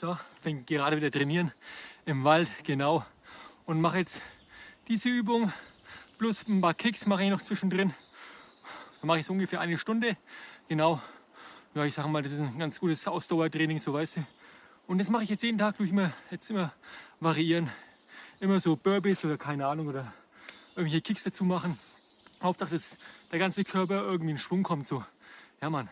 So, bin gerade wieder trainieren im Wald, genau. Und mache jetzt diese Übung plus ein paar Kicks mache ich noch zwischendrin. Dann mache ich so ungefähr eine Stunde. Genau. Ja, ich sage mal, das ist ein ganz gutes Ausdauertraining, so weißt du. Und das mache ich jetzt jeden Tag, tue ich mir jetzt immer variieren. Immer so Burpees oder keine Ahnung oder irgendwelche Kicks dazu machen. Hauptsache, dass der ganze Körper irgendwie in Schwung kommt. So. Ja, Mann.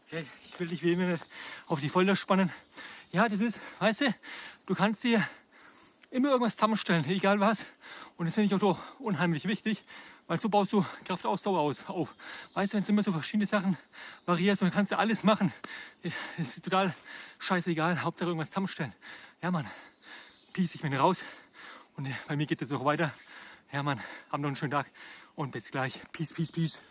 Okay, ich will dich wie immer nicht auf die Folter spannen. Ja, das ist, weißt du, du kannst dir immer irgendwas zusammenstellen, egal was. Und das finde ich auch so unheimlich wichtig, weil so baust du Kraftausdauer auf. Weißt du, wenn du immer so verschiedene Sachen variierst, dann kannst du alles machen. Das ist total scheißegal, Hauptsache irgendwas zusammenstellen. Ja, Mann, peace, ich bin raus. Und bei mir geht es auch weiter. Ja, Mann, habt noch einen schönen Tag und bis gleich. Peace, peace, peace.